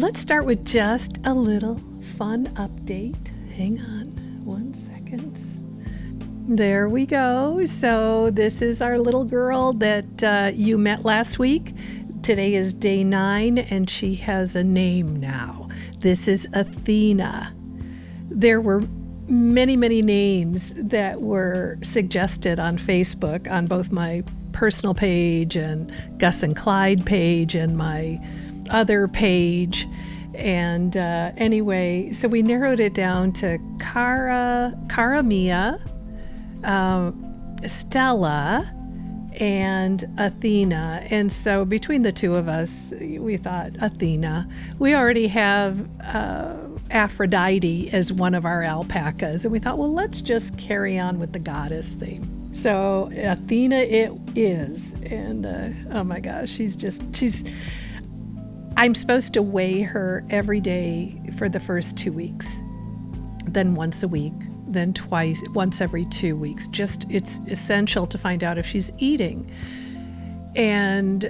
Let's start with just a little fun update. Hang on one second. There we go. So this is our little girl that you met last week. Today is day 9, and she has a name now. This is Athena. There were many, many names that were suggested on Facebook on both my personal page and Gus and Clyde page and my other page. And anyway, so we narrowed it down to Cara Mia, Stella, and Athena. And so between the two of us, we thought Athena. We already have Aphrodite as one of our alpacas, and we thought, well, let's just carry on with the goddess theme. So Athena it is, and oh my gosh, she's I'm supposed to weigh her every day for the first 2 weeks, then once a week, then once every 2 weeks. Just, it's essential to find out if she's eating. And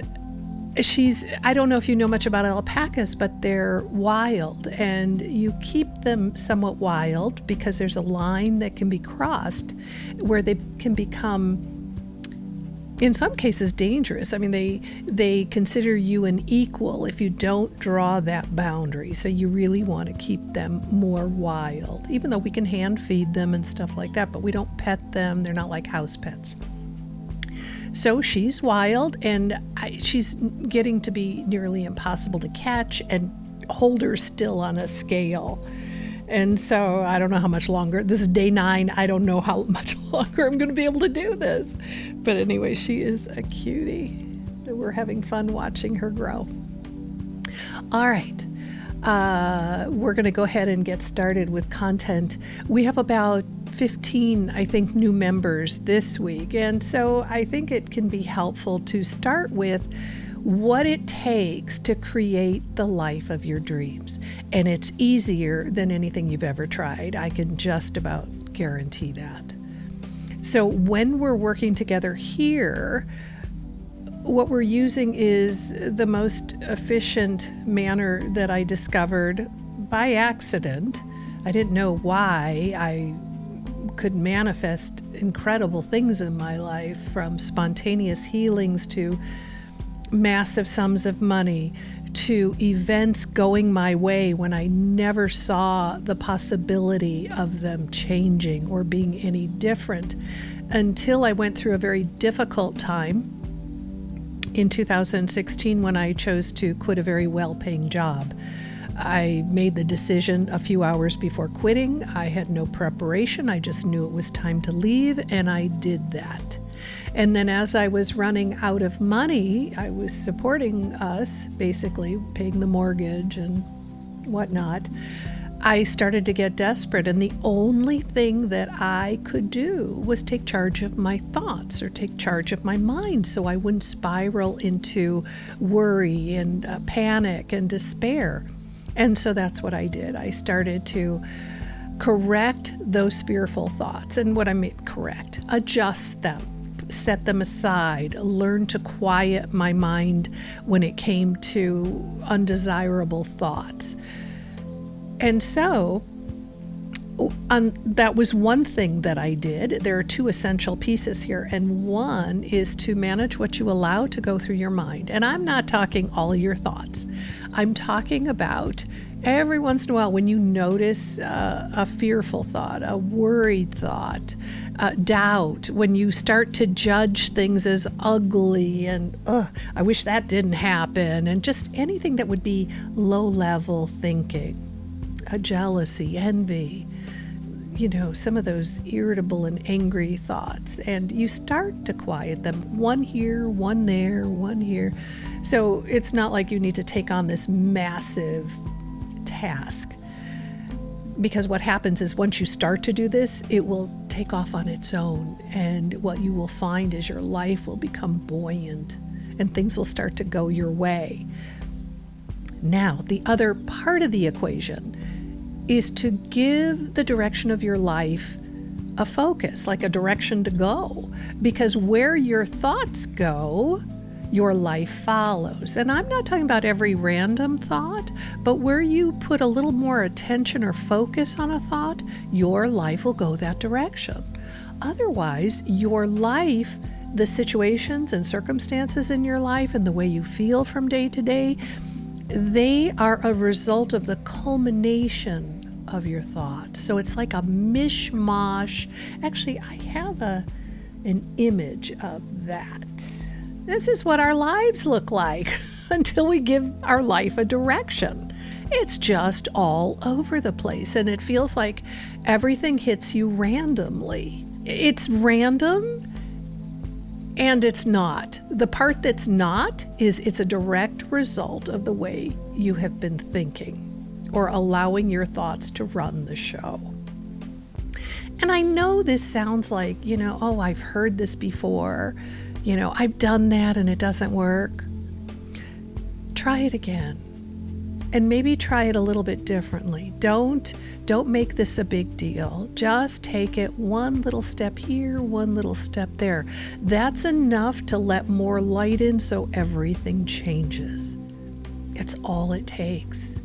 I don't know if you know much about alpacas, but they're wild, and you keep them somewhat wild because there's a line that can be crossed where they can become, in some cases, dangerous. I mean, they consider you an equal if you don't draw that boundary. So you really want to keep them more wild, even though we can hand feed them and stuff like that, but we don't pet them. They're not like house pets. So she's wild, and she's getting to be nearly impossible to catch and hold her still on a scale. And so I don't know how much longer. This is day 9. I don't know how much longer I'm going to be able to do this. But anyway, she is a cutie. We're having fun watching her grow. All right. We're going to go ahead and get started with content. We have about 15, I think, new members this week. And so I think it can be helpful to start with what it takes to create the life of your dreams. And it's easier than anything you've ever tried. I can just about guarantee that. So when we're working together here, what we're using is the most efficient manner that I discovered by accident. I didn't know why I could manifest incredible things in my life, from spontaneous healings to massive sums of money, to events going my way when I never saw the possibility of them changing or being any different, until I went through a very difficult time in 2016 when I chose to quit a very well-paying job. I made the decision a few hours before quitting. I had no preparation. I just knew it was time to leave, and I did that. And then as I was running out of money, I was supporting us, basically paying the mortgage and whatnot. I started to get desperate, and the only thing that I could do was take charge of my thoughts or take charge of my mind so I wouldn't spiral into worry and panic and despair. And so that's what I did. I started to correct those fearful thoughts. And what I mean correct, adjust them, set them aside, learn to quiet my mind when it came to undesirable thoughts. And so that was one thing that I did. There are 2 essential pieces here, and one is to manage what you allow to go through your mind. And I'm not talking all your thoughts. I'm talking about every once in a while when you notice a fearful thought, a worried thought, doubt, when you start to judge things as ugly and, I wish that didn't happen, and just anything that would be low-level thinking, jealousy, envy, some of those irritable and angry thoughts, and you start to quiet them, one here, one there, one here. So it's not like you need to take on this massive task, because what happens is once you start to do this, it will take off on its own, and what you will find is your life will become buoyant and things will start to go your way. Now, the other part of the equation is to give the direction of your life a focus, like a direction to go, because where your thoughts go, your life follows. And I'm not talking about every random thought, but where you put a little more attention or focus on a thought, your life will go that direction. Otherwise, your life, the situations and circumstances in your life and the way you feel from day to day, they are a result of the culmination of your thoughts. So it's like a mishmash. Actually, I have an image of that. This is what our lives look like until we give our life a direction. It's just all over the place, and it feels like everything hits you randomly. It's random, and it's not. The part that's not is it's a direct result of the way you have been thinking or allowing your thoughts to run the show. And I know this sounds like, oh, I've heard this before. I've done that and it doesn't work. Try it again. And maybe try it a little bit differently. Don't make this a big deal. Just take it one little step here, one little step there. That's enough to let more light in so everything changes. It's all it takes.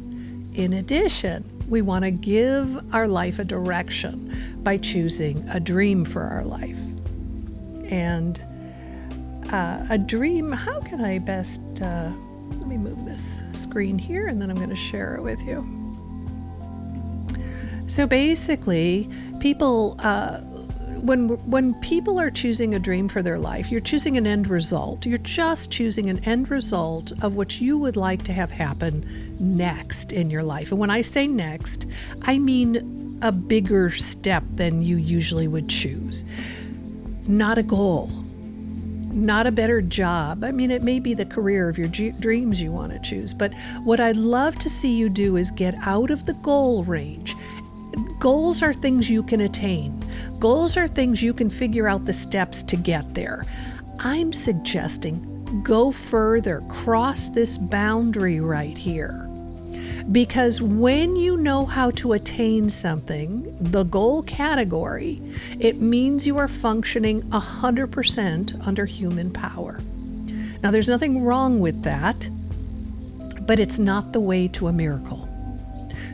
In addition, we want to give our life a direction by choosing a dream for our life. And a dream, how can I best, let me move this screen here and then I'm going to share it with you. So basically, people, when people are choosing a dream for their life, you're choosing an end result. You're just choosing an end result of what you would like to have happen next in your life. And when I say next, I mean a bigger step than you usually would choose. Not a goal. Not a better job. I mean, it may be the career of your dreams you want to choose, but what I'd love to see you do is get out of the goal range. Goals are things you can attain. Goals are things you can figure out the steps to get there. I'm suggesting go further, cross this boundary right here. Because when you know how to attain something, the goal category, it means you are functioning 100% under human power. Now, there's nothing wrong with that, but it's not the way to a miracle.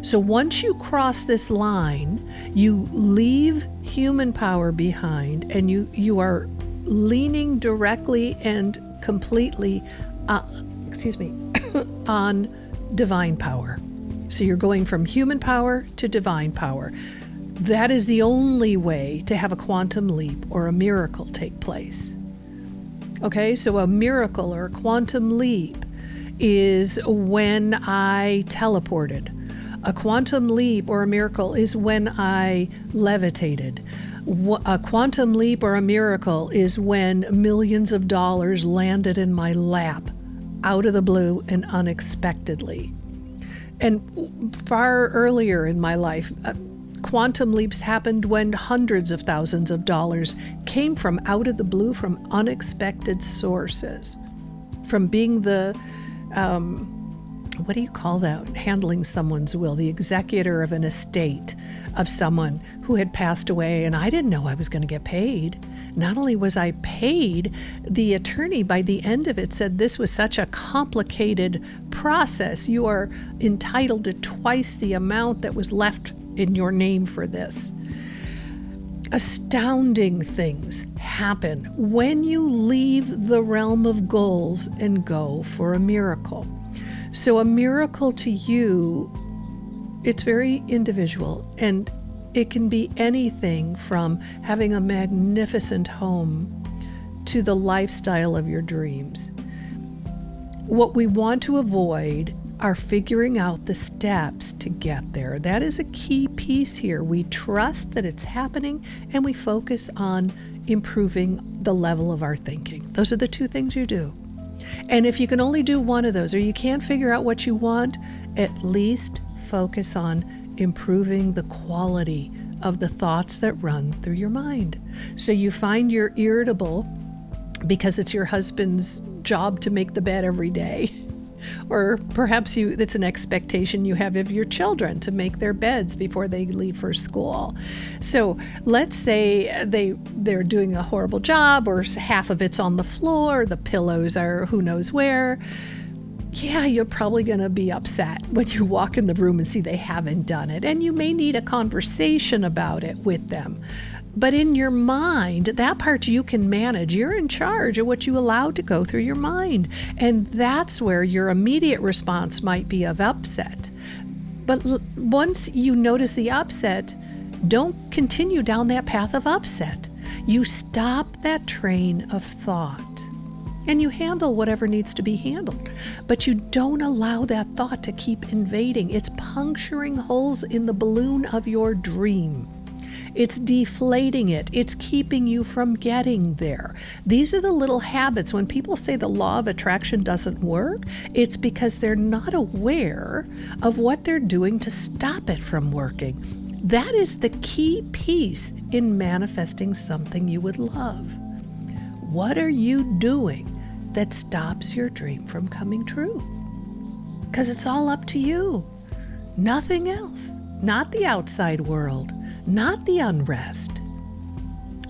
So once you cross this line, you leave human power behind and you are leaning directly and completely, on divine power. So you're going from human power to divine power. That is the only way to have a quantum leap or a miracle take place. Okay, so a miracle or a quantum leap is when I teleported. A quantum leap or a miracle is when I levitated. A quantum leap or a miracle is when millions of dollars landed in my lap out of the blue and unexpectedly. And far earlier in my life, quantum leaps happened when hundreds of thousands of dollars came from out of the blue from unexpected sources. From being the, what do you call that? Handling someone's will, the executor of an estate of someone who had passed away, and I didn't know I was going to get paid. Not only was I paid, the attorney by the end of it said this was such a complicated process. You are entitled to twice the amount that was left in your name for this. Astounding things happen when you leave the realm of goals and go for a miracle. So a miracle to you, it's very individual, and it can be anything from having a magnificent home to the lifestyle of your dreams. What we want to avoid are figuring out the steps to get there. That is a key piece here. We trust that it's happening and we focus on improving the level of our thinking. Those are the two things you do. And if you can only do one of those, or you can't figure out what you want, at least focus on improving the quality of the thoughts that run through your mind. So you find you're irritable because it's your husband's job to make the bed every day. Or perhaps it's an expectation you have of your children to make their beds before they leave for school. So let's say they're doing a horrible job, or half of it's on the floor, the pillows are who knows where. Yeah, you're probably going to be upset when you walk in the room and see they haven't done it. And you may need a conversation about it with them. But in your mind, that part you can manage. You're in charge of what you allow to go through your mind. And that's where your immediate response might be of upset. But once you notice the upset, don't continue down that path of upset. You stop that train of thought. And you handle whatever needs to be handled. But you don't allow that thought to keep invading. It's puncturing holes in the balloon of your dream. It's deflating it. It's keeping you from getting there. These are the little habits. When people say the law of attraction doesn't work, it's because they're not aware of what they're doing to stop it from working. That is the key piece in manifesting something you would love. What are you doing that stops your dream from coming true? Because it's all up to you. Nothing else. Not the outside world. Not the unrest.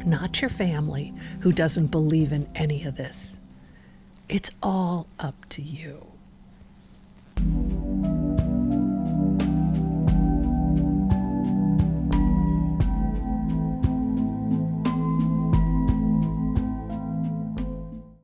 Not your family who doesn't believe in any of this. It's all up to you.